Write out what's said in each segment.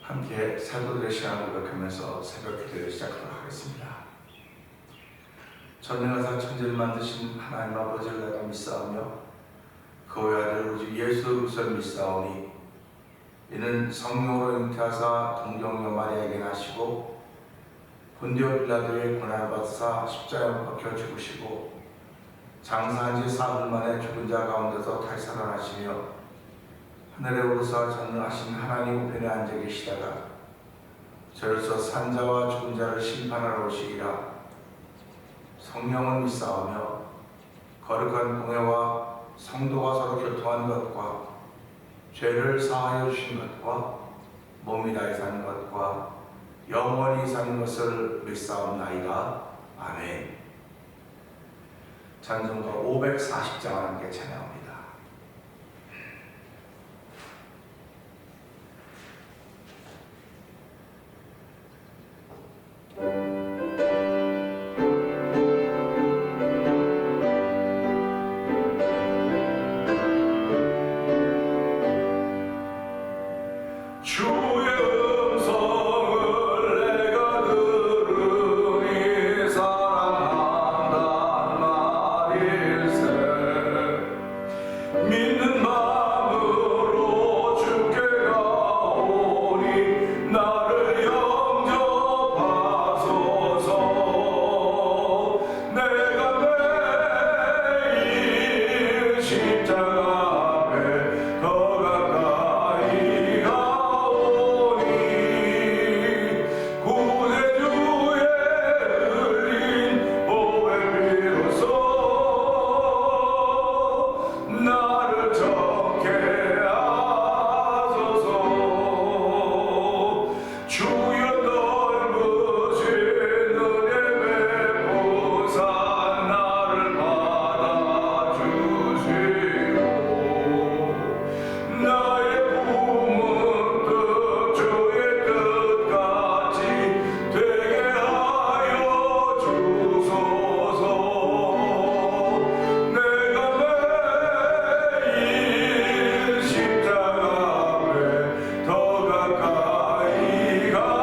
함께 사도들의 시간을 고백하면서 새벽 기도를 시작하도록 하겠습니다. 전능하사 천지를 만드신 하나님 아버지를 내가 믿사오며 그 외아들 우리 예수 그리스도를 믿사오니 이는 성령으로 잉태하사 동정녀 마리아에게 나시고 본디오 빌라도의 고난을 받으사 십자가에 못 박혀 죽으시고 장사한 지 사흘 만에 죽은 자 가운데서 다시 살아나시며 하늘에 오르사 전능하신 하나님 우편에 앉아 계시다가 저로서 산자와 죽은 자를 심판하러 오시리라. 성령을 믿사오며 거룩한 공회와 성도가 서로 교통한 것과 죄를 사하여 주신 것과 몸이 다해 사는 것과 영원히 사는 것을 믿사옵나이다. 아멘. 찬송가 540장을 함께 찬양합니다. 십자가 앞에 더 가까이 가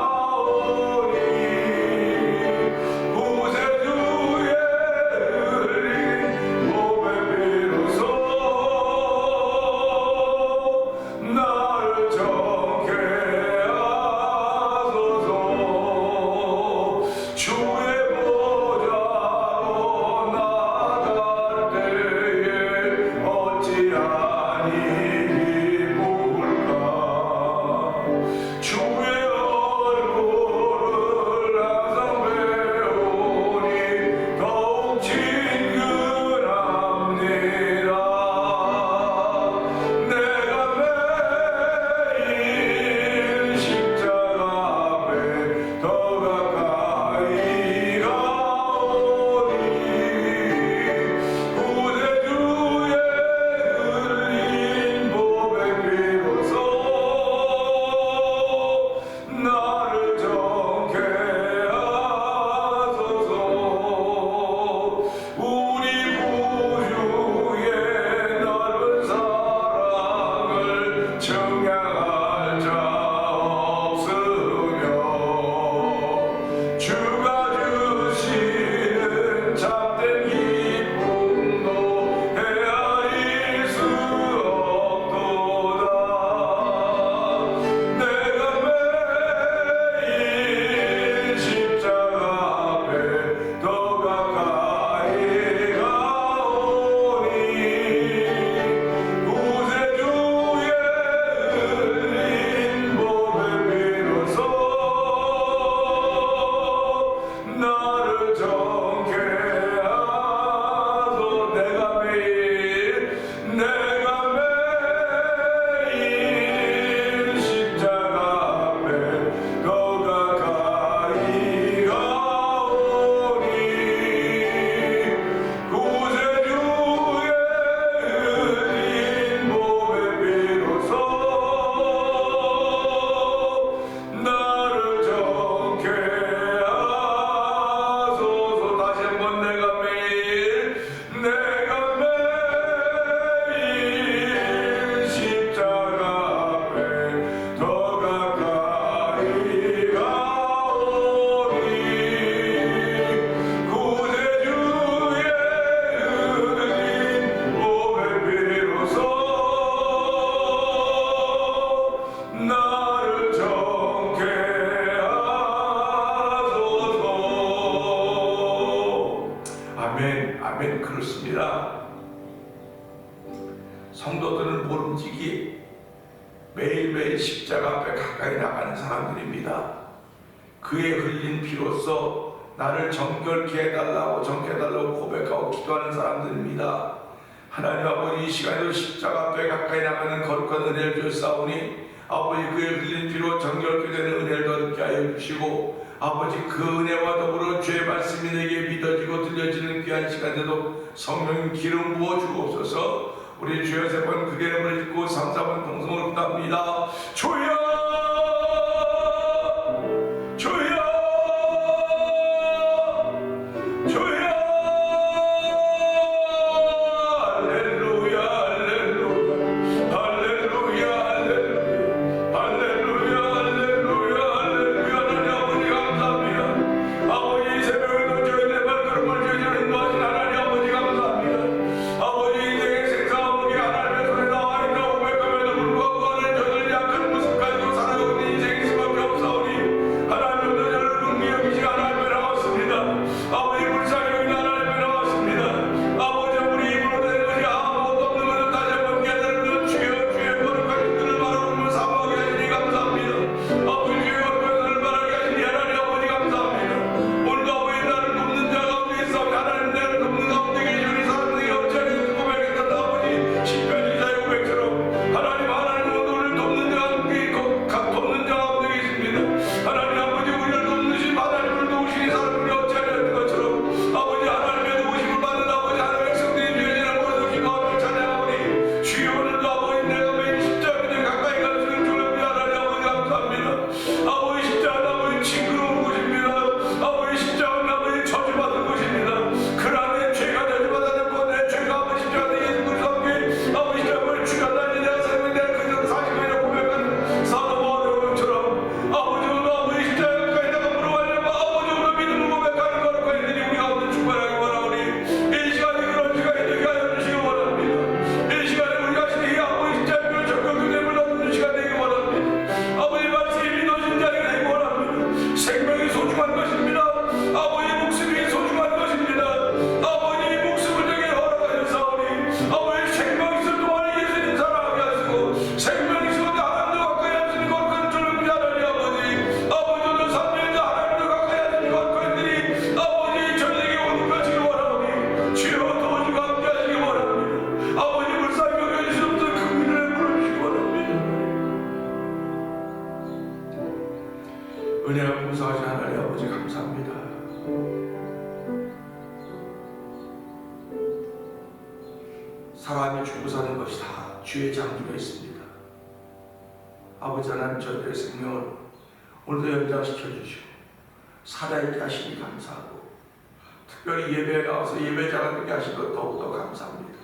매일매일 십자가 앞에 가까이 나가는 사람들입니다. 그의 흘린 피로써 나를 정결케 해달라고 고백하고 기도하는 사람들입니다. 하나님 아버지, 이 시간에도 십자가 앞에 가까이 나가는 거룩한 은혜를 주셨사오니 아버지, 그의 흘린 피로 정결케 되는 은혜를 얻게 하여 주시고 아버지, 그 은혜와 더불어 주의 말씀이 내게 믿어지고 들려지는 귀한 시간에도 성령 기름 부어 주옵소서. 우리 주여 세 번 크게 이름을 짓고 3, 4번 동성으로 기도합니다. 주여, 주여, 주여. 은혜가 풍성하신 하나님 아버지 감사합니다. 사람이 죽고 사는 것이 다 주의 장중에 있습니다. 아버지 하나님, 저희들의 생명을 오늘도 연장시켜 주시고 살아있게 하시니 감사하고, 특별히 예배에 나와서 예배자가 되게 하신 것 더욱더 감사합니다.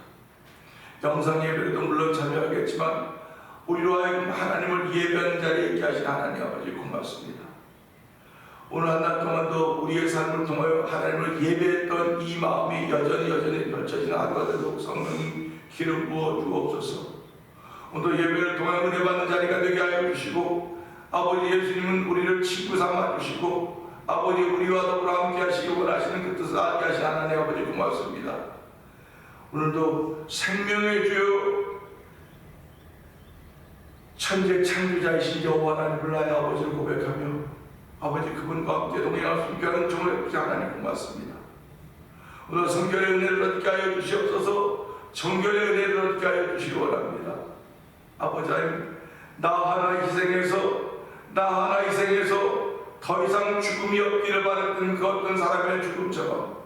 영상 예배에도 물론 참여하겠지만 우리로 하여금 하나님을 예배하는 자리에 있게 하신 하나님 아버지 고맙습니다. 오늘 한 달 동안도 우리의 삶을 통하여 하나님을 예배했던 이 마음이 여전히 펼쳐지는 하루가 되도록 성령님 기름 부어 주옵소서. 오늘 예배를 통해 은혜 받는 자리가 되게 하여 주시고, 아버지 예수님은 우리를 친구 삼아 주시고 아버지 우리와 더불어 함께 하시기 원하시는 그 뜻을 알게 하신 하나님 아버지 고맙습니다. 오늘도 생명의 주여 천재 창조자이신 여호와 하나님을 나의 아버지를 고백하며 아버지 그분과 함께 동행하여 순교하는 종을 해주신 하나님 고맙습니다. 오늘 성결의 은혜를 얻게 하여 주시옵소서. 정결의 은혜를 얻게 하여 주시기 원합니다. 아버지 하나님, 나 하나 희생해서 더 이상 죽음이 없기를 바랐던 그 어떤 사람의 죽음처럼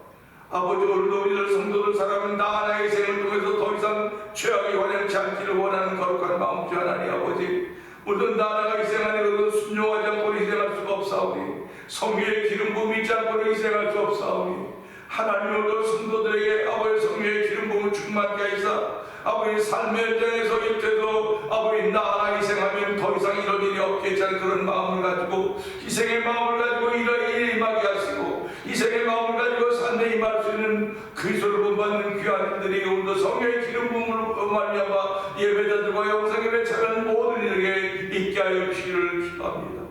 아버지 오늘도 우리들 성도들 사람은 나 하나의 희생을 통해서 더 이상 죄악이 관영치 않기를 원하는 거룩한 마음 주 하나님 아버지, 우리도 나 하나가 희생하는 것은 순종하지 않고 희생할 수가 없사오니 성령의 기름 부음 잊지 않고 희생할 수 없사오니 하나님으로 성도들에게 아버지 성령의 기름 부음을 충만케 하시사 아버지 삶의 현장에서 이때도 아버지 나 하나 희생하면 더 이상 이런 일이 없겠지 않은 그런 마음을 가지고 희생의 마음을 가지고 이런 일이 임하게 하시고 희생의 마음을 가지고 삶에 임할 수 있는 그리스도를 본받는 귀한 이들이 오늘도 성령의 기름 부음으로 말미암아 예배자들과 영상 예배 참여하는 모든 이들에게 있게 하여 주시기를 기도합니다.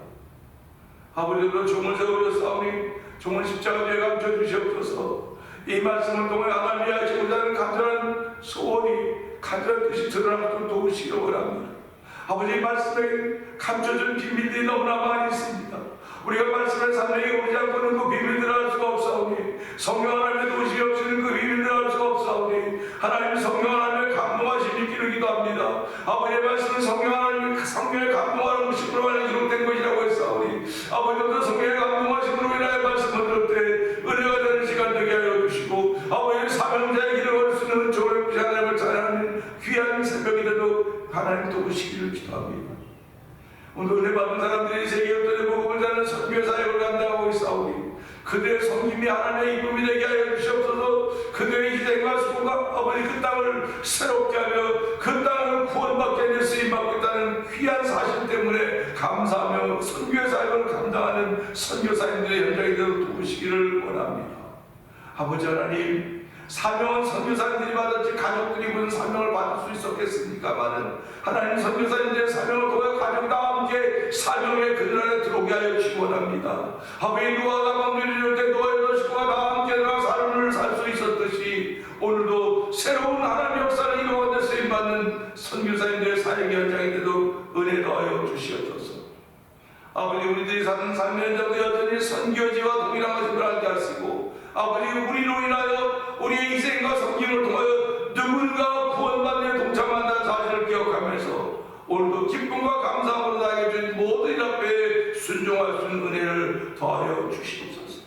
아버지도 종을 세우셨사오니 종을 십자가에 감춰 주시옵소서. 이 말씀을 통해 하나님 하시고자 하는 간절한 소원이 간절한 뜻이 드러나도록 도우시기 원합니다. 아버지 말씀에 감춰진 비밀들이 너무나 많이 있습니다. 우리가 말씀의 산명에 오지 않고는 그 비밀들을 알 수가 없사오니, 성령 하나님의 도시가 없이는 그 비밀들을 알 수가 없사오니, 하나님 성령 하나님의 감동하심이 기르기도 합니다. 아버지의 말씀은 성령 하나님의 성령의 감동하는 것으로 만에 기록된 것이라고 했사오니, 아버지도 성령의 감동하심으로 인하여 말씀을 들을 때 은혜가 되는 시간 되게 하여 주시고, 아버지의 사명자의 길을 걸 수 있는 조력지 하나님을 찬양하는 귀한 새벽이 되도록 하나님 도우시기를 기도합니다. 오늘 은혜 받은 사람들이 세계 어떤 복음을 전하는 선교 사역을 감당하고 있사오니, 그들의 섬김이 하나님의 이쁨이 되게 하여 주시옵소서. 그들의 희생과 수고가 아버지 그 땅을 새롭게 하며 그 땅을 구원받게 하는 쓰임받고 있다는 귀한 사실 때문에 감사하며 선교 사역을 감당하는 선교사님들의 현장이 되도록 도우시기를 원합니다. 아버지 하나님, 사명은 선교사님들이 받았지 가족들이 무슨 사명을 받을 수 있었겠습니까마는, 하나님 선교사님들의 사명을 통해 가족 다 함께 사명의 그늘 안에 들어오게 하여 주시기 원합니다. 아버지 노아가 방주를 이룰 때 노아의 식구가 다 함께 들어가 삶을 살 수 있었듯이, 오늘도 새로운 하나님의 역사를 이루어가는 쓰임받는 선교사님들의 사역의 현장이 되도록 은혜 더하여 주시옵소서. 아버지, 우리들이 사는 삶의 현장도 여전히 선교지와 동일한 것을 알게 하시고, 아버지, 우리로 인하여 우리의 희생과 섬김을 통하여 누군가 구원받는 데 동참한다는 사실을 기억하면서 오늘도 기쁨과 감사함으로 나에게 준 모든 일 앞에 순종할 수 있는 은혜를 더하여 주시옵소서.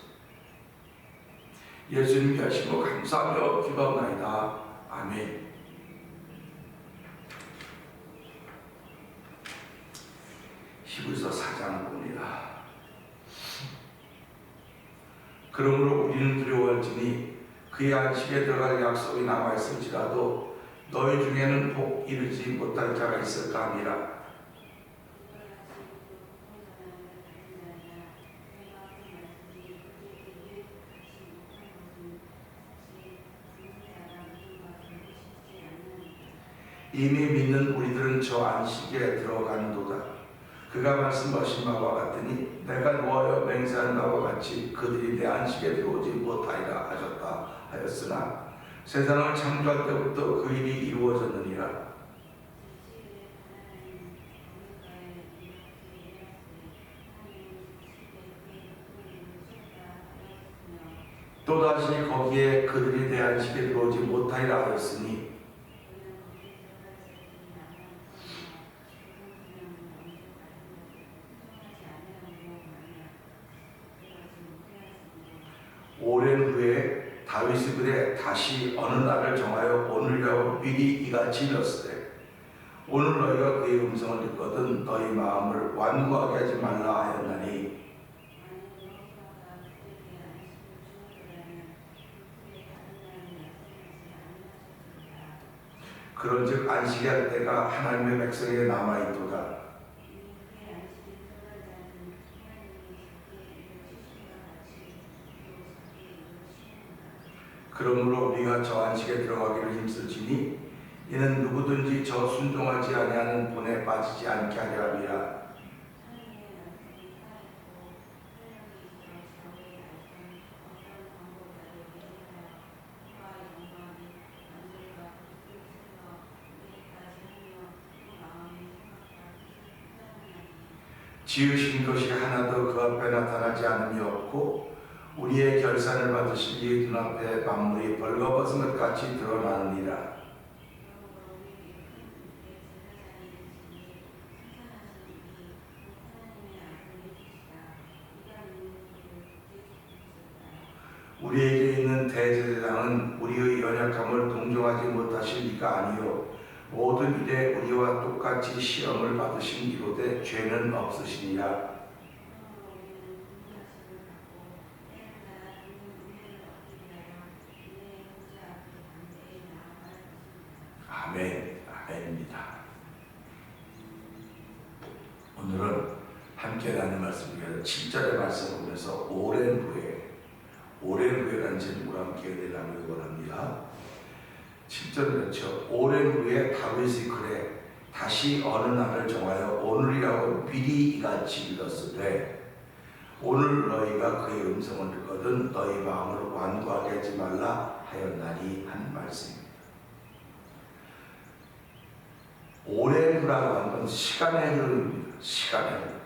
예수님께 하시고 감사하며 기도하나이다. 아멘. 히브리서 4장 봅니다. 그러므로 우리는 두려워할지니 그의 안식에 들어갈 약속이 남아있을지라도 너희 중에는 복 이르지 못할 자가 있을까 하니라. 이미 믿는 우리들은 저 안식에 들어가는도다. 그가 말씀하신 바와 같으니 내가 노하여 맹세한 바와 같이 그들이 내 안식에 들어오지 못하리라 하셨다 하였으나 세상을 창조할 때부터 그 일이 이루어졌느니라. 또다시 거기에 그들이 내 안식에 들어오지 못하리라 하였으니 오랜 후에 다윗이 그래 다시 어느 날을 정하여 오늘이라고 미리 이같이 일렀으되 오늘 너희가 그의 음성을 듣거든 너희 마음을 완고하게 하지 말라 하였나니, 그런즉 안식의 할 때가 하나님의 백성에게 남아있도다. 그러므로 우리가 저 안식에 들어가기를 힘쓸지니 이는 누구든지 저 순종하지 아니하는 본에 빠지지 않게 하려 함이라. 지으신 것이 하나도 그 앞에 나타나지 않음이 없고 우리의 결산을 받으신 이 눈앞에 만물이 벌거벗은 것 같이 드러나느니라. 우리에게 있는 대제사장은 우리의 연약함을 동정하지 못하신 이가 아니요 모든 일에 우리와 똑같이 시험을 받으신 이로되 죄는 없으시니라. 아멘, 아멘입니다. 오늘은 함께 나눈 말씀 중에서 7절의 말씀을 보면서 오랜 후에라는 제목으로 함께 나누기 원합니다. 7절 그렇죠. 오랜 후에 다윗이 그래 다시 어느 날을 정하여 오늘이라고 미리 이같이 일렀으되 오늘 너희가 그의 음성을 듣거든 너희 마음을 완고하게 하지 말라 하였나니 하는 말씀입니다. 오래 두라고 하는 건 시간의 흐름입니다. 시간의 흐름.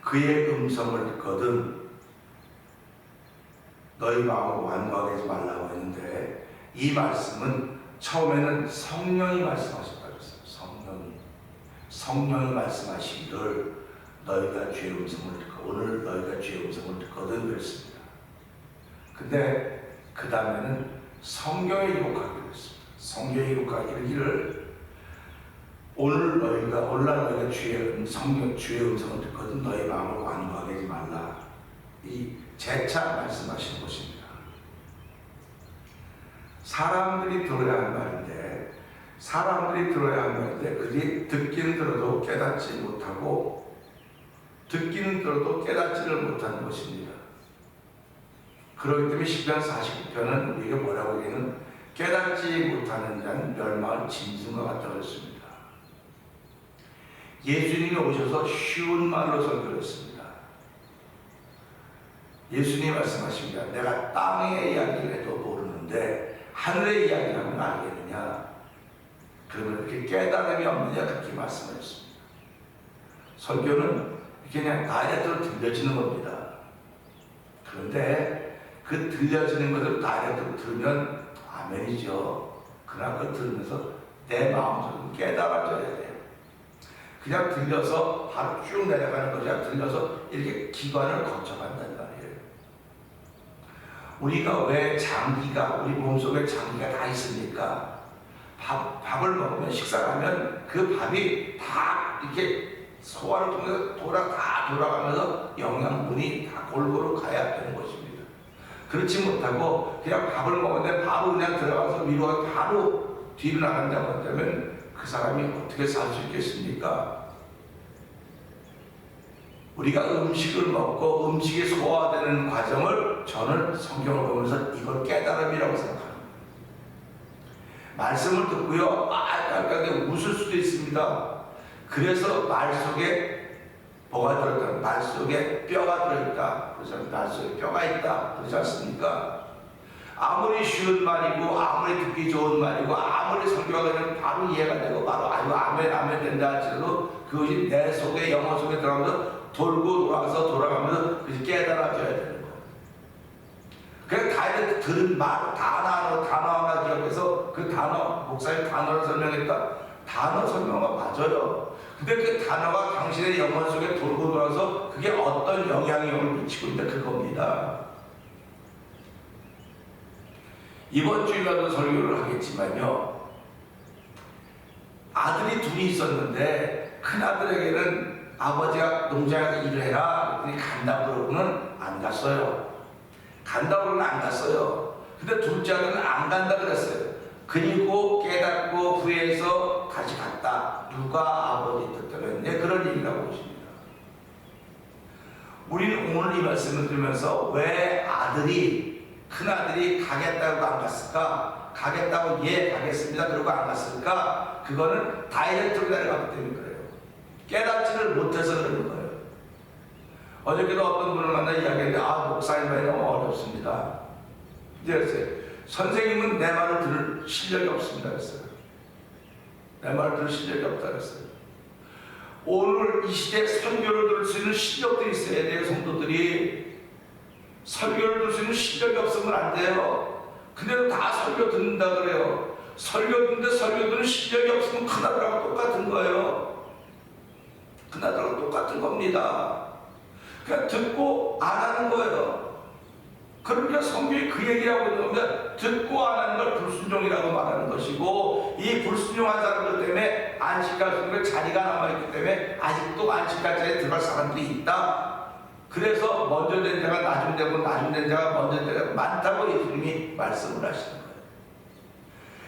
그의 음성을 듣거든 너희 마음을 완고하게 하지 말라고 했는데, 이 말씀은 처음에는 성령이 말씀하셨다고 했어요. 성령이 말씀하시기를 너희가 주의 음성을 듣고, 오늘 너희가 주의 음성을 듣거든 그랬습니다. 근데 그 다음에는 성경에 기록하기로 했습니다. 성경에 기록하기를 오늘날 너희가 주의 음성을 듣거든 너희 마음을 완고하게 하지 말라. 이 재차 말씀하시는 것입니다. 사람들이 들어야 할 말인데, 그들이 듣기는 들어도 깨닫지 못하고, 듣기는 들어도 깨닫지를 못하는 것입니다. 그렇기 때문에 시편 49편은 우리에게 뭐라고 얘기하는, 깨닫지 못하는 자는 멸망을 짐승과 같다고 했습니다. 예수님이 오셔서 쉬운 말로 설교했습니다. 예수님이 말씀하십니다. 내가 땅의 이야기를 해도 모르는데 하늘의 이야기를 하면 알겠느냐? 그러면 그렇게 깨달음이 없느냐? 그렇게 말씀하셨습니다. 설교는 그냥 다이렉트로 들려지는 겁니다. 그런데 그 들려지는 것을 다이렉트로 들으면 아멘이죠. 그러나 그걸 들으면서 내 마음속으로 깨달아져야 돼요. 그냥 들려서 바로 쭉 내려가는 것이 아니라 들려서 이렇게 기관을 거쳐간다는 말이에요. 우리가 왜 우리 몸속에 장기가 다 있습니까? 밥을 먹으면, 식사를 하면 그 밥이 다 이렇게 소화를 통해서 다 돌아가면서 영양분이 다 골고루 가야 되는 것입니다. 그렇지 못하고 그냥 밥을 먹었는데 바로 그냥 들어가서 위로 바로 뒤로 나간다고 한다면 그 사람이 어떻게 살 수 있겠습니까? 우리가 음식을 먹고 음식이 소화되는 과정을 저는 성경을 보면서 이걸 깨달음이라고 생각합니다. 말씀을 듣고요, 약간 웃을 수도 있습니다. 그래서 말 속에 뭐가 들어있다? 말 속에 뼈가 들어있다. 그래서 말 속에 뼈가 있다. 그러지 않습니까? 아무리 쉬운 말이고, 아무리 듣기 좋은 말이고, 아무리 설교가 그냥 바로 이해가 되고, 바로 아멘 된다 할지라도 그것이 내 속에, 영혼 속에 들어가면서 돌고 돌아가면서 그것이 깨달아져야 되는 거예요. 그냥 다이렉트 들은 말, 단어 하나 기억해서 그 단어, 목사님 단어를 설명했다. 단어 설명은 맞아요. 근데 그 단어가 당신의 영혼 속에 돌고 돌아서 그게 어떤 영향력을 미치고 있다, 그겁니다. 이번 주일날도 설교를 하겠지만요, 아들이 둘이 있었는데 큰아들에게는 아버지가 농장에서 일을 해라 그랬더니 간다고 그러고는 안 갔어요. 근데 둘째 아들은 안 간다 그랬어요. 그리고 깨닫고 후회해서 다시 갔다. 누가 아버지 뜻대로 했냐? 그런 얘기라고 보십니다. 우리는 오늘 이 말씀을 들으면서 왜 큰아들이 가겠다고 안 갔을까? 가겠다고 가겠습니다 그러고 안 갔을까? 그거는 다이렉트로 내려갔기 때문에 그래요. 깨닫지를 못해서 그러는 거예요. 어저께도 어떤 분을 만나 이야기했는데, 목사님 말이 너무 어렵습니다. 이랬어요. 선생님은 내 말을 들을 실력이 없습니다 그랬어요. 내 말을 들을 실력이 없다 그랬어요. 오늘 이 시대에 설교를 들을 수 있는 실력들이 있어야 돼요. 성도들이 설교를 들을 수 있는 실력이 없으면 안 돼요. 근데도 다 설교 듣는다 그래요. 설교 듣는 실력이 없으면 큰아들하고 똑같은 거예요. 큰아들하고 똑같은 겁니다. 그냥 듣고 안 하는 거예요. 그러니까 성경이 그 얘기하고 있는 겁니다. 듣고 안 하는 걸 불순종이라고 말하는 것이고, 이 불순종한 사람들 때문에 안식할 수 있는 자리가 남아있기 때문에 아직도 안식할 자리에 들어갈 사람들이 있다. 그래서 먼저 된 자가 나중 되고, 나중 된 자가 먼저 된 자가 많다고 예수님이 말씀을 하시는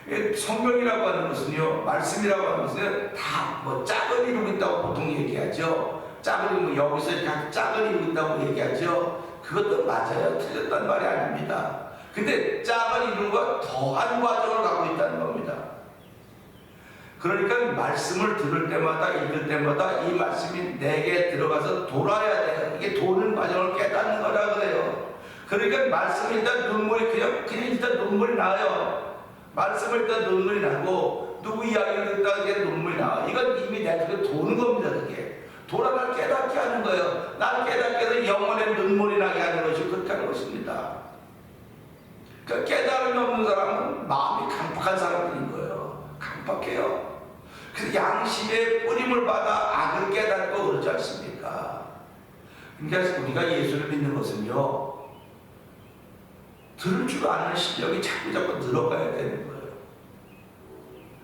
거예요. 성경이라고 하는 것은요, 말씀이라고 하는 것은 다 짝을 이루고 있다고 보통 얘기하죠. 여기서 이렇게 짝을 이루고 있다고 얘기하죠. 그것도 맞아요. 틀렸단 말이 아닙니다. 근데 짝을 이루는 건 더한 과정을 갖고 있다는 겁니다. 그러니까 말씀을 들을 때마다, 읽을 때마다 이 말씀이 내게 들어가서 돌아야 돼요. 이게 도는 과정을 깨닫는 거라 그래요. 그러니까 말씀이 일단 눈물이 그냥 일단 눈물이 나요. 말씀을 일단 눈물이 나고, 누구 이야기를 듣다가 이게 눈물이 나와. 이건 이미 내 속에 도는 겁니다. 그게 돌아 날 깨닫게 하는 거예요. 날 깨닫게 해서 영혼에 눈물이 나게 하는 것이 그렇게 하는 것입니다. 그러니까 깨달음이 없는 사람은 마음이 강팍한 사람들인 거예요. 강팍해요. 그래서 양심의 뿌림을 받아 악을 깨닫고 그러지 않습니까? 그러니까 우리가 예수를 믿는 것은요, 들을 줄 아는 실력이 자꾸 늘어가야 되는 거예요.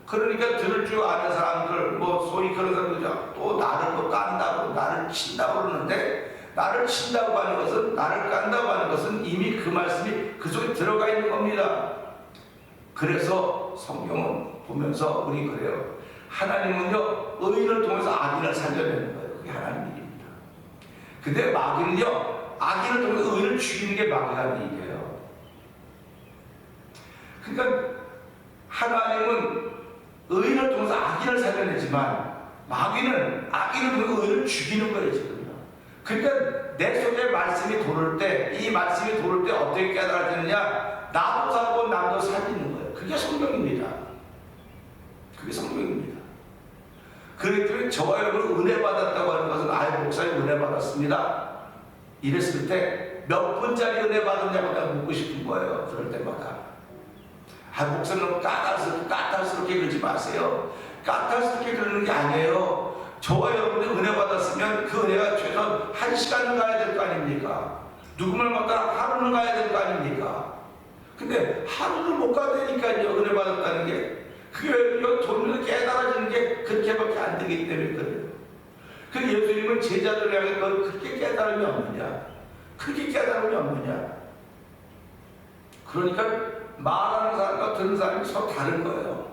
그러니까 들을 줄 아는 사람들, 뭐 소위 그런 사람들, 또 나를 또 깐다고, 나를 친다고 그러는데, 나를 친다고 하는 것은, 나를 깐다고 하는 것은 이미 그 말씀이 그 속에 들어가 있는 겁니다. 그래서 성경은 보면서 우리 그래요. 하나님은요, 의인을 통해서 악인을 살려내는 거예요. 그게 하나님 일입니다. 근데 마귀는요, 악인을 통해서 의인을 죽이는 게 마귀라는 일이에요. 그러니까 하나님은 의인을 통해서 악인을 살려내지만 마귀는 악인을 통해서 의인을 죽이는 거예요, 지금요. 그러니까 내 속에 말씀이 도를 때, 이 말씀이 도를 때 어떻게 깨달아지느냐? 나도 살고 남도 살리는 거예요. 그게 성경입니다. 그게 성경입니다. 그렇기 때문에 저와 여러분 은혜 받았다고 하는 것은 목사님 은혜 받았습니다. 이랬을 때 몇 분짜리 은혜 받았냐고 내가 묻고 싶은 거예요. 그럴 때마다. 목사님 까탈스럽게 그러지 마세요. 까탈스럽게 그러는 게 아니에요. 저와 여러분이 은혜 받았으면 그 은혜가 최소한 1시간은 가야 될 거 아닙니까? 누구를 만나 하루는 가야 될 거 아닙니까? 근데 하루를 못 가다니까요. 은혜 받았다는 게. 그게 돌면서 깨달아지는 게 그렇게밖에 안 되기 때문에 그래요. 그 예수님은 제자들을 향해 너 그렇게 깨달음이 없느냐? 그렇게 깨달음이 없느냐? 그러니까 말하는 사람과 듣는 사람이 서로 다른 거예요.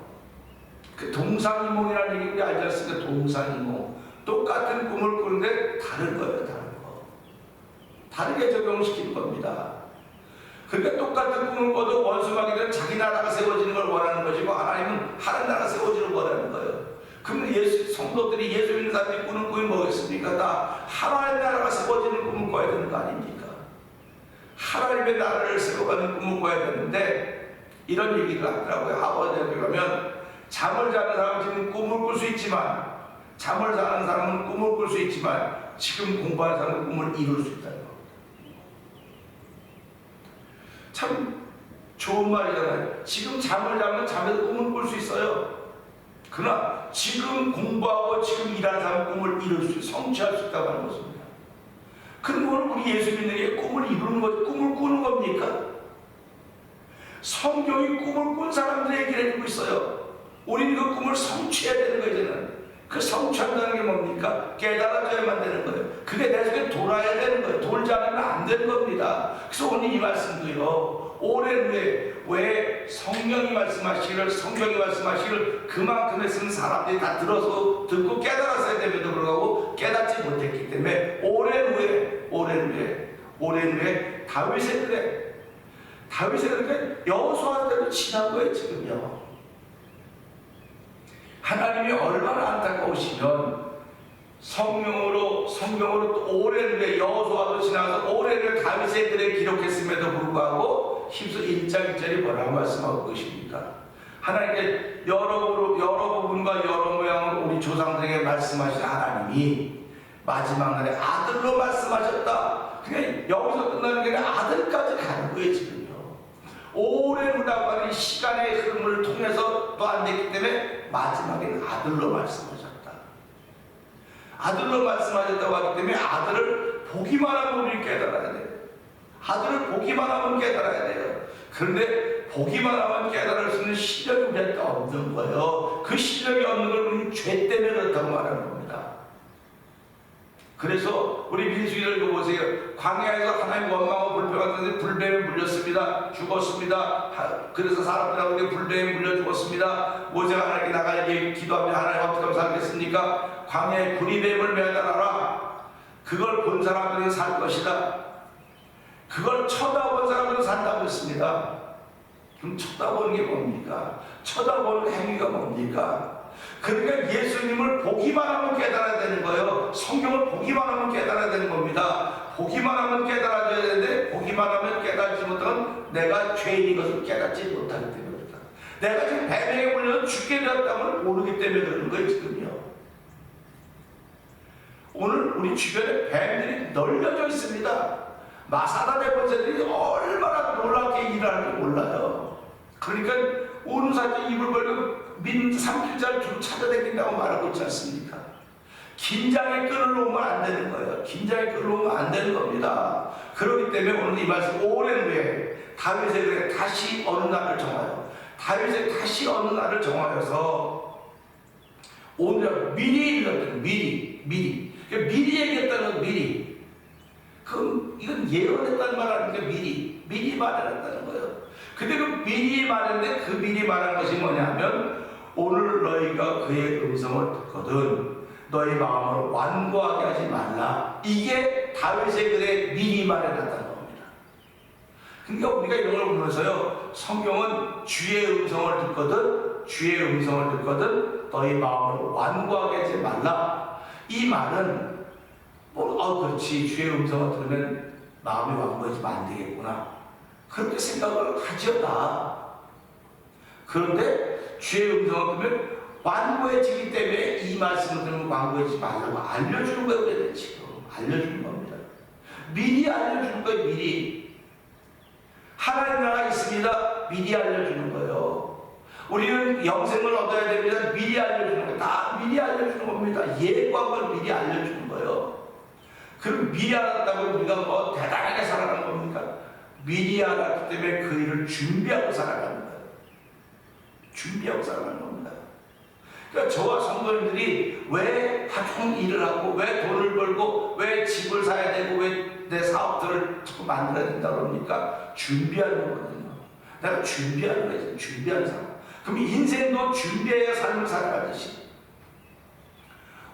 그 동상이몽이라는 얘기 우리 알지 않습니까? 동상이몽. 똑같은 꿈을 꾸는데 다른 거예요. 다른 거. 다르게 적용시키는 겁니다. 그러니까 똑같은 꿈을 꿔도 원수마귀들은 자기 나라가 세워지는 걸 원하는 것이고 하나님은 하늘 나라가 세워지는 걸 원하는 거예요. 그러면 성도들이 예수 믿는 사람들이 꾸는 꿈이 뭐겠습니까? 다 하나님의 나라가 세워지는 꿈을 꿔야 되는 거 아닙니까? 하나님의 나라를 세워가는 꿈을 꿔야 되는데 이런 얘기를 하더라고요. 하버드에 가면 잠을 자는 사람은 지금 꿈을 꿀 수 있지만 잠을 자는 사람은 꿈을 꿀 수 있지만 지금 공부하는 사람은 꿈을 이룰 수 있다는 겁니다. 참 좋은 말이잖아요. 지금 잠을 자면 잠에서 꿈을 꿀 수 있어요. 그러나 지금 공부하고 지금 일하는 사람은 꿈을 이룰 수, 성취할 수 있다고 하는 것입니다. 그럼 오늘 우리 예수 믿는 게 꿈을 이루는 것, 꿈을 꾸는 겁니까? 성경이 꿈을 꾼 사람들의 얘기를 해주고 있어요. 우리는 그 꿈을 성취해야 되는 거예요, 이제는. 그 성취한다는 게 뭡니까? 깨달아져야만 되는 거예요. 그게 내 속에 돌아야 되는 거예요. 돌지 않으면 안 되는 겁니다. 그래서 오늘 이 말씀도요, 오랜 후에 왜 성경이 말씀하시기를 그만큼 했으면 사람들이 다 들어서 듣고 깨달았어야 됨에도 불구하고 깨닫지 못했기 때문에 오랜 후에 다윗의 그래 여호수아한테도 지난 거예요, 지금요. 하나님이 얼마나 안타까우시면 성경으로 또 오랜 후에 여호수아도 지나서 오랜 후에 다윗의 글에 기록했음에도 불구하고 히브리서 1장 2절이 뭐라고 말씀하고 계십니까? 하나님께 여러 부분과 여러 모양으로 우리 조상들에게 말씀하신 하나님이 마지막 날에 아들로 말씀하셨다. 그냥 여기서 끝나는 게 아니라 아들까지 가는 거예요, 지금요. 오랜 후라고 하는 시간의 흐름을 통해서 또 안 됐기 때문에 마지막에는 아들로 말씀하셨다. 아들로 말씀하셨다고 하기 때문에 아들을 보기만 하면 우리 깨달아야 돼요. 아들을 보기만 하면 깨달아야 돼요. 그런데 보기만 하면 깨달을 수 있는 실력이 우리한테 없는 거예요. 그 실력이 없는 걸 우리는 죄 때문에 그렇다고 말하는 겁니다. 그래서 우리 민수기들도 보세요. 광야에서 하나님 원망하고 불평하는데 불뱀에 물렸습니다. 죽었습니다. 그래서 사람들하고 불뱀에 물려 죽었습니다. 모세가 하나님께 나가 기도하면 하나님 어떻게 하면 살겠습니까? 광야에 구리뱀을 매달아라. 그걸 본 사람들은 살 것이다. 그걸 쳐다본 사람들은 산다고 했습니다. 그럼 쳐다보는 게 뭡니까? 쳐다보는 행위가 뭡니까? 그러니까 예수님을 보기만 하면 깨달아야 되는 거예요. 성경을 보기만 하면 깨달아야 되는 겁니다. 보기만 하면 깨달아져야 되는데 보기만 하면 깨달지 못하면 내가 죄인인 것을 깨닫지 못하기 때문입니다. 내가 지금 뱀에게 물려 죽게 되었다는 모르기 때문에 그러는 거예요, 지금요. 오늘 우리 주변에 뱀들이 널려져 있습니다. 마사단의 번제들이 얼마나 놀랍게 일하는지 몰라요. 그러니까 온 사람이 입을 벌리고 삼킬자를 좀 찾아다닌다고 말하고 있지 않습니까? 긴장의 끈을 놓으면 안 되는 거예요. 긴장의 끈을 놓으면 안 되는 겁니다. 그렇기 때문에 오늘 이 말씀 오랜 후에 다윗의 글에 다시 어느 날을 정하여 다윗의 다시 어느 날을 정하여서 오늘 미리 일렀던 미리 얘기했다는 미리 그럼 이건 예언했다는 말 아닙니까? 미리 말해놨다는 거예요. 근데 그 미리 말했는데 그 미리 말한 것이 뭐냐면 오늘 너희가 그의 음성을 듣거든 너희 마음을 완고하게 하지 말라. 이게 다윗의 글에 미리 말해놨다는 겁니다. 그러니까 우리가 이런 걸 보면서요 성경은 주의 음성을 듣거든 너희 마음을 완고하게 하지 말라. 이 말은 그렇지 주의 음성을 들으면 마음이 완고해지면 안 되겠구나 그렇게 생각을 하지어다. 그런데 주의 음성을 들으면 완고해지기 때문에 이 말씀을 들으면 완고해지지 말라고 알려주는 거예요. 우리는 지금 알려주는 겁니다. 미리 알려주는 거예요. 미리 하나님 나라가 있습니다. 미리 알려주는 거예요. 우리는 영생을 얻어야 됩니다. 미리 알려주는 거예요. 다 미리 알려주는 겁니다. 예고한 걸 미리 알려주는 거예요. 그럼 미리 알았다고 우리가 뭐 대단하게 살아가는 겁니까? 미리 알았기 때문에 그 일을 준비하고 살아가는 거예요. 준비하고 살아가는 겁니다. 그러니까 저와 성도님들이 왜 하중 일을 하고 왜 돈을 벌고 왜 집을 사야 되고 왜 내 사업들을 자꾸 만들어야 된다고 그럽니까? 준비하는 거거든요. 내가 준비하는 거예요. 준비하는 사람. 그럼 인생도 준비해야 삶을 살아가듯이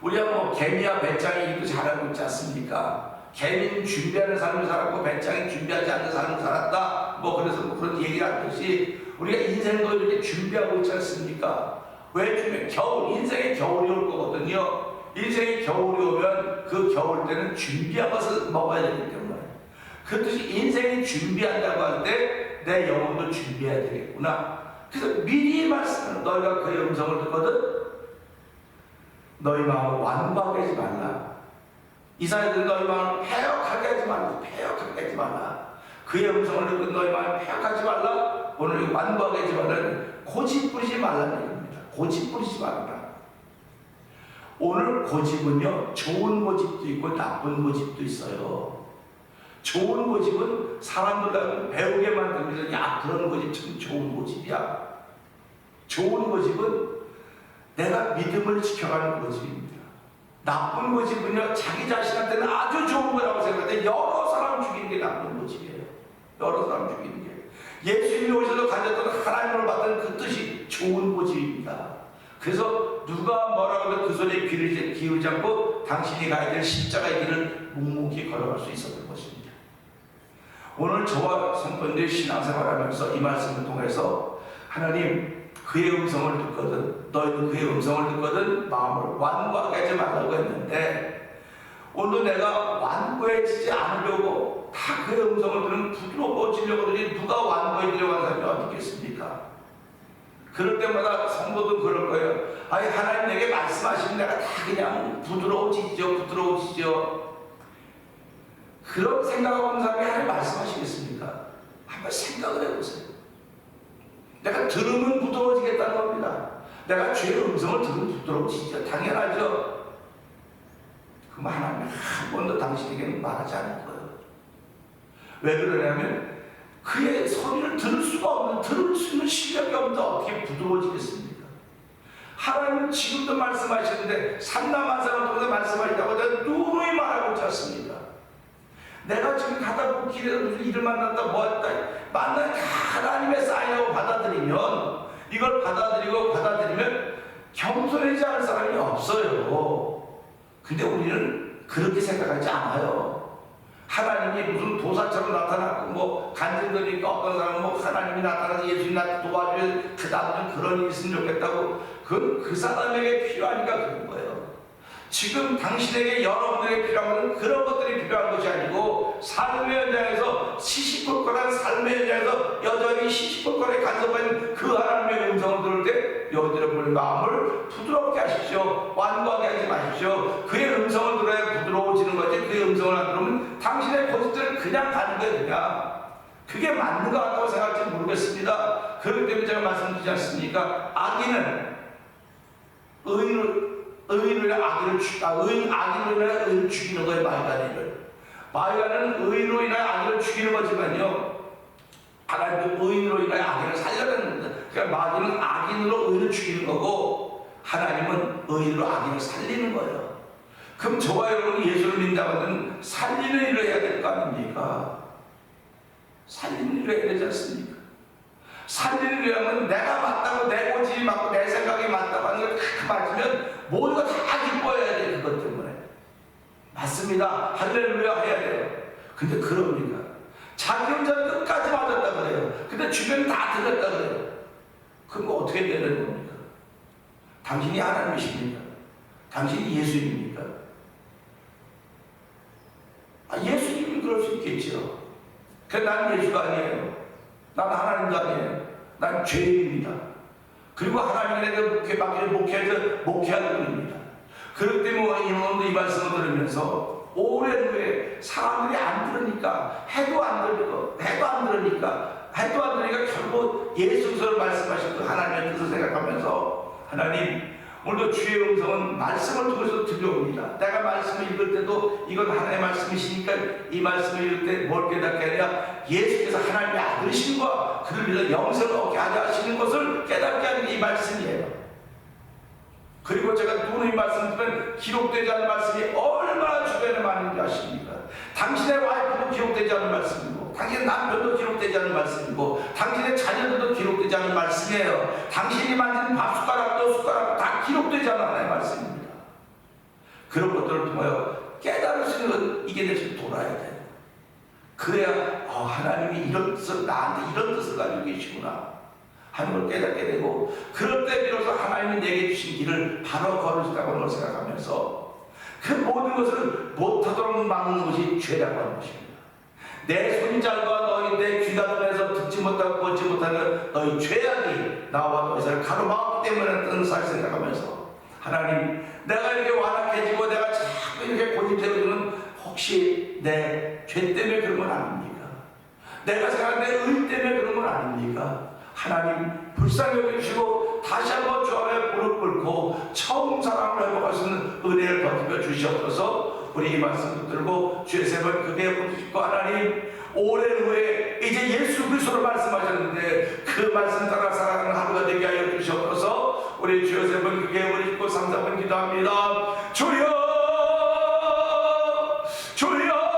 우리가 뭐 개미와 배짱이 일도 잘하고 있지 않습니까? 개미는 준비하는 삶을 살았고 배짱이 준비하지 않는 삶을 살았다. 그래서 그런 얘기를 하듯이 우리가 인생도 이렇게 준비하고 있지 않습니까? 왜 준비해? 인생에 겨울이 올 거거든요. 인생에 겨울이 오면 그 겨울 때는 준비하면서 먹어야 되기 때문에 그렇듯이 인생이 준비한다고 할 때 내 영혼도 준비해야 되겠구나. 그래서 미리 말씀하는 너희가 그의 음성을 듣거든 너희 마음을 완고하게 하지 말라. 이사야는 너희 마음을 패역하게 하지 말라. 그의 음성을 듣고 너희 마음을 패역하지 말라. 오늘 완고하게 하지 말라. 고집 부리지 말라는 얘기입니다. 고집 부리지 말라. 오늘 고집은요 좋은 고집도 있고 나쁜 고집도 있어요. 좋은 고집은 사람들을 배우게 만듭니다. 야 그런 고집 참 좋은 고집이야. 좋은 고집은 내가 믿음을 지켜가는 고집입니다. 나쁜 고집은요 자기 자신한테는 아주 좋은 거라고 생각하는데 여러 사람 죽이는 게 나쁜 고집이에요. 여러 사람 죽이는 게 예수님이 오셔서 가졌던 하나님을 받은 그 뜻이 좋은 고집입니다. 그래서 누가 뭐라고 해도 그 소리에 귀를 기울이지 않고 당신이 가야 될 십자가의 길을 묵묵히 걸어갈 수 있었던 것입니다. 오늘 저와 성도님들이 신앙생활하면서 이 말씀을 통해서 하나님 그의 음성을 듣거든 너희는 그의 음성을 듣거든 마음을 완고하게 하지 말라고 했는데 오늘 내가 완고해지지 않으려고 다 그의 음성을 들으면 부드러워지려고 하더니 누가 완고해지려고 하는 사람이 어디 있겠습니까? 그럴 때마다 성도도 그럴 거예요. 아니 하나님 내게 말씀하시면 내가 다 그냥 부드러워지죠. 그런 생각하고 있는 사람이 하나님 말씀하시겠습니까? 한번 생각을 해보세요. 내가 들으면 부드러워지겠다는 겁니다. 내가 주의 음성을 들으면 부드러워지죠. 당연하죠. 그럼 하나님 한 번도 당신에게는 말하지 않을 거예요. 왜 그러냐면 그의 소리를 들을 수 있는 실력이 없는데 어떻게 부드러워지겠습니까? 하나님은 지금도 말씀하시는데 산나만상을 통해서 말씀하신다고 내가 누누이 말하고 있지 않습니까? 내가 지금 가다 보면 길에서 무슨 일을 만났다 뭐했다 만나는 하나님의 사인하고 받아들이면 이걸 받아들이면 겸손하지 않을 사람이 없어요. 근데 우리는 그렇게 생각하지 않아요. 하나님이 무슨 도사처럼 나타나고 간증거리니까 어떤 사람은 하나님이 나타나서 예수님 나한테 도와주면 그 다음에 그런 일이 있으면 좋겠다고 그건 그 사람에게 필요하니까 그런 거예요. 지금 당신에게 여러분에게 필요한 것은 그런 것들이 필요한 것이 아니고 삶의 현장에서 시시콜콜한 삶의 현장에서 여전히 시시콜콜하게 간섭하는 그 하나님의 음성을 들을 때 여러분의 마음을 부드럽게 하십시오. 완고하게 하지 마십시오. 그의 음성을 들어야 부드러워지는 거지. 그의 음성을 안 들으면 당신의 고집들을 그냥 가는 거예요. 그냥. 그게 맞는 것 같다고 생각할지 모르겠습니다. 그렇기 때문에 제가 말씀드리지 않습니까? 악인은 악인으로 인해 의인을 죽이는 거예요. 마이가는 의인으로 인해 악인을 죽이는 거지만요, 하나님은 의인으로 인해 악인을 살려내는 겁니다. 그러니까 마귀는 악인으로 의인을 죽이는 거고 하나님은 의인으로 악인을 살리는 거예요. 그럼 저와 여러분이 예수를 믿는다면 살리는 일을 해야 될 거 아닙니까? 살리는 일을 해야 되지 않습니까? 살리는 일을 하면 내가 맞다고, 내 고집이 맞고 내 생각이 맞다고 하는 걸 다 맞으면 모든 거 다 기뻐해야 돼. 그것 때문에. 맞습니다. 할렐루야 해야 돼요. 근데 그럽니까? 자기 혼자는 끝까지 맞았다 그래요. 근데 주변이 다 들었다 그래요. 그럼 어떻게 되는 겁니까? 당신이 하나님이십니까? 당신이 예수님입니까? 예수님이 그럴 수 있겠죠. 난 예수가 아니에요. 난 하나님도 아니에요. 난 죄인입니다. 그리고 하나님에 대해서 목회하는 분입니다. 그렇기 때문에 이놈도 이 말씀을 들으면서 오랜 후에 사람들이 안 들으니까 해도 안 들으니까 결국 예수께서 말씀하신 그 하나님의 뜻을 생각하면서 하나님, 오늘도 주의 음성은 말씀을 통해서 들려옵니다. 내가 말씀을 읽을 때도 이건 하나님의 말씀이시니까 이 말씀을 읽을 때 뭘 깨닫게 하냐? 예수께서 하나님의 아들이신과 그를 믿어 영생을 얻게 하려 하시는 것을 깨닫게 하는 게 이 말씀이에요. 그리고 제가 누누이 말씀드리면 기록되지 않은 말씀이 얼마나 주변에 많은지 아십니까? 당신의 와이프도 기록되지 않은 말씀이고, 당신의 남편도 기록되지 않은 말씀이고, 당신의 자녀들도 기록되지 않은 말씀이에요. 당신이 만든 밥 숟가락도 다 기록되지 않은 하나님의 말씀입니다. 그런 것들을 통하여 깨달을 수 있는 건 이게 내 지금 돌아야 돼요. 그래야 하나님이 이런 뜻을, 나한테 이런 뜻을 가지고 계시구나 하는 걸 깨닫게 되고, 그럴 때 비로소 하나님이 내게 주신 길을 바로 걸을 수 있다고 하는 걸 생각하면서 그 모든 것을 못하도록 막는 것이 죄라고 하는 것입니다. 내 손이 짧아 너희 내 귀가 둔해서 듣지 못하고 보지 못하는 너희 죄악이 나와 너희를 가로막기 때문에 뜨는 살 생각하면서 하나님, 내가 이렇게 완악해지고 내가 자꾸 이렇게 고집세우는 혹시 내 죄 때문에 그런 건 아닙니까? 내가 생각하는 내 의 때문에 그런 건 아닙니까? 하나님 불쌍히 여기시고 다시 한번 주 안에 무릎 꿇고 처음 사랑을 회복할 수 있는 은혜를 더듬어 주시옵소서. 우리 이 말씀 붙들고 주의 세번 크게 부르시고, 하나님 오랜 후에 이제 예수 그리스도를 말씀하셨는데 그 말씀 따라 살아가는 하루가 되게 하여 주시옵소서. 우리 주의 세번 크게 부르시고 3, 4번 기도합니다. 주여 주여